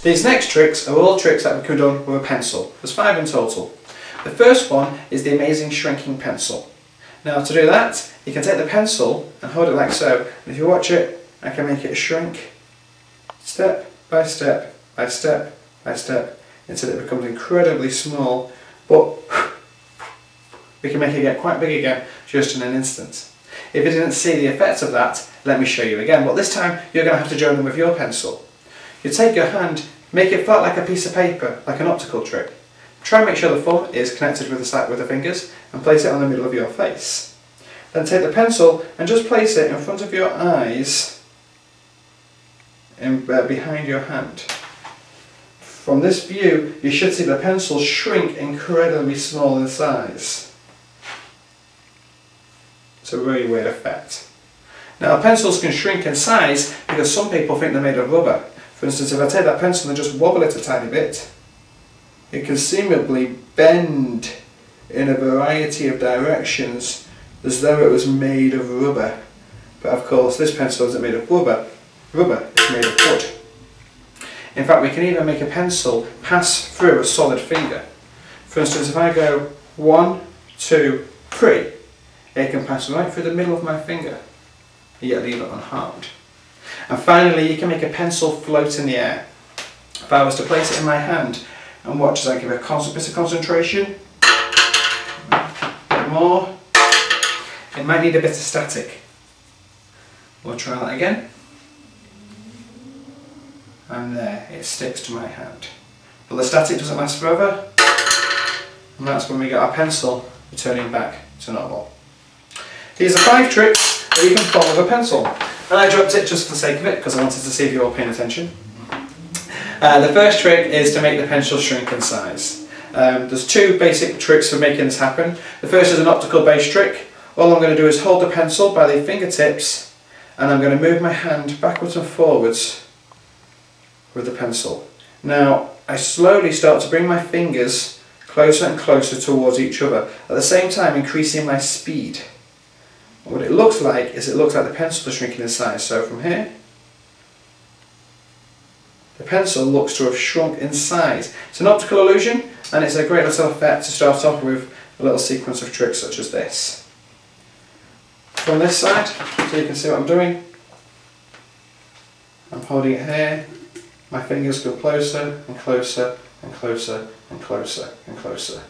These next tricks are all tricks that can be done with a pencil. There's 5 in total. The first one is the amazing shrinking pencil. Now to do that, you can take the pencil and hold it like so, and if you watch it, I can make it shrink step by step by step by step until it becomes incredibly small, but we can make it get quite big again just in an instant. If you didn't see the effect of that, let me show you again, but this time you're going to have to join them with your pencil. You take your hand, make it flat like a piece of paper, like an optical trick. Try and make sure the thumb is connected with the fingers and place it on the middle of your face. Then take the pencil and just place it in front of your eyes and behind your hand. From this view, you should see the pencil shrink incredibly small in size. It's a really weird effect. Now pencils can shrink in size because some people think they're made of rubber. For instance, if I take that pencil and just wobble it a tiny bit, it can seemingly bend in a variety of directions as though it was made of rubber. But of course this pencil isn't made of rubber, it's made of wood. In fact, we can even make a pencil pass through a solid finger. For instance, if I go 1, 2, 3, it can pass right through the middle of my finger, yet leave it unharmed. And finally, you can make a pencil float in the air. If I was to place it in my hand and watch as I give a bit of concentration, a bit more, it might need a bit of static. We'll try that again. And there, it sticks to my hand. But the static doesn't last forever, and that's when we get our pencil returning back to normal. These are 5 tricks that you can perform with a pencil. And I dropped it just for the sake of it, because I wanted to see if you were all paying attention. The first trick is to make the pencil shrink in size. There's 2 basic tricks for making this happen. The first is an optical based trick. All I'm going to do is hold the pencil by the fingertips, and I'm going to move my hand backwards and forwards with the pencil. Now I slowly start to bring my fingers closer and closer towards each other, at the same time increasing my speed. And what it looks like is it looks like the pencil is shrinking in size. So from here, the pencil looks to have shrunk in size. It's an optical illusion, and it's a great little effect to start off with a little sequence of tricks such as this. From this side, so you can see what I'm doing, I'm holding it here. My fingers go closer and closer and closer and closer and closer.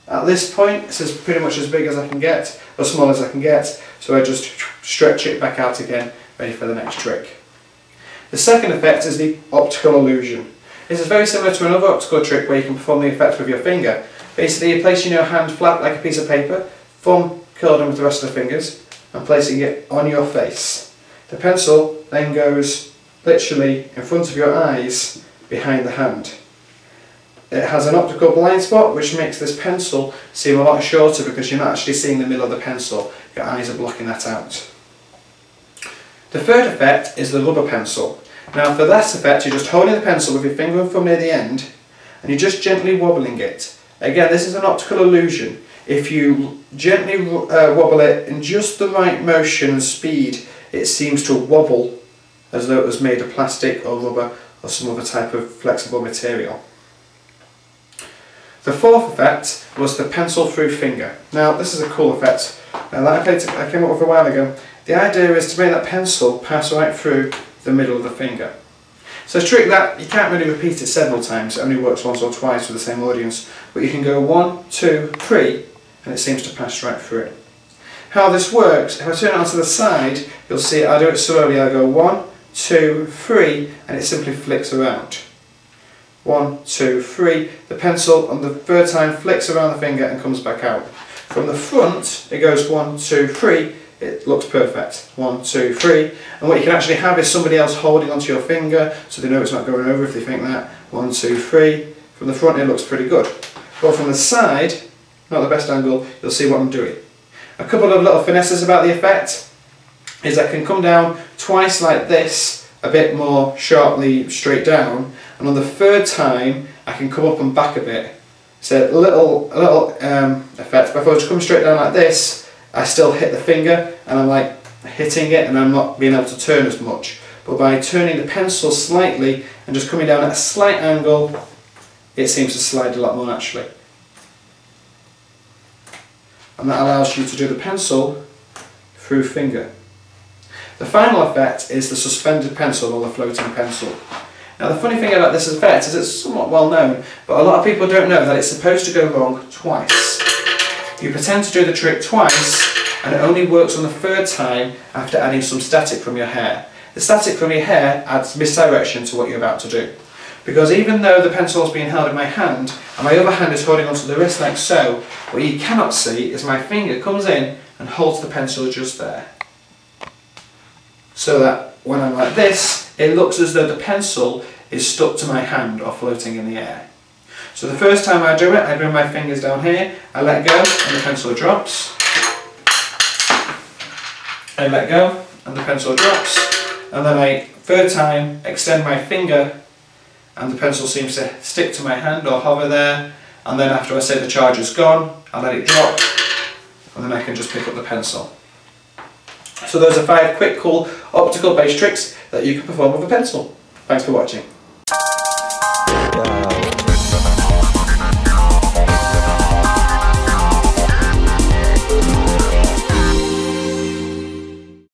At this point, this is pretty much as big as I can get, or small as I can get, so I just stretch it back out again, ready for the next trick. The second effect is the optical illusion. This is very similar to another optical trick where you can perform the effect with your finger. Basically, you're placing your hand flat like a piece of paper, thumb curled in with the rest of the fingers, and placing it on your face. The pencil then goes literally in front of your eyes behind the hand. It has an optical blind spot which makes this pencil seem a lot shorter because you're not actually seeing the middle of the pencil, your eyes are blocking that out. The third effect is the rubber pencil. Now for that effect you're just holding the pencil with your finger and thumb near the end and you're just gently wobbling it. Again, this is an optical illusion. If you gently wobble it in just the right motion and speed, it seems to wobble as though it was made of plastic or rubber or some other type of flexible material. The fourth effect was the pencil through finger. Now this is a cool effect that I came up with a while ago. The idea is to make that pencil pass right through the middle of the finger. So it's a trick that you can't really repeat it several times, it only works once or twice with the same audience, but you can go 1, 2, 3 and it seems to pass right through it. How this works, if I turn it onto the side, you'll see I do it slowly. I go 1, 2, 3 and it simply flicks around. 1, 2, 3. The pencil on the third time flicks around the finger and comes back out. From the front it goes 1, 2, 3. It looks perfect. 1, 2, 3. And what you can actually have is somebody else holding onto your finger so they know it's not going over if they think that. 1, 2, 3. From the front it looks pretty good. But from the side, not the best angle, you'll see what I'm doing. A couple of little finesses about the effect is I can come down twice like this, a bit more sharply straight down, and on the third time I can come up and back a bit. So a little effect, but if I was to come straight down like this, I still hit the finger and I'm like hitting it and I'm not being able to turn as much. But by turning the pencil slightly and just coming down at a slight angle, it seems to slide a lot more naturally. And that allows you to do the pencil through finger. The final effect is the suspended pencil or the floating pencil. Now the funny thing about this effect is it's somewhat well known, but a lot of people don't know that it's supposed to go wrong twice. You pretend to do the trick twice, and it only works on the third time after adding some static from your hair. The static from your hair adds misdirection to what you're about to do. Because even though the pencil is being held in my hand, and my other hand is holding onto the wrist like so, what you cannot see is my finger comes in and holds the pencil just there. So that when I'm like this, it looks as though the pencil is stuck to my hand or floating in the air. So the first time I do it, I bring my fingers down here, I let go and the pencil drops. I let go and the pencil drops. And then I, third time, extend my finger and the pencil seems to stick to my hand or hover there, and then after I say the charge is gone, I let it drop, and then I can just pick up the pencil. So those are 5 quick, cool, optical based tricks that you can perform with a pencil. Thanks for watching.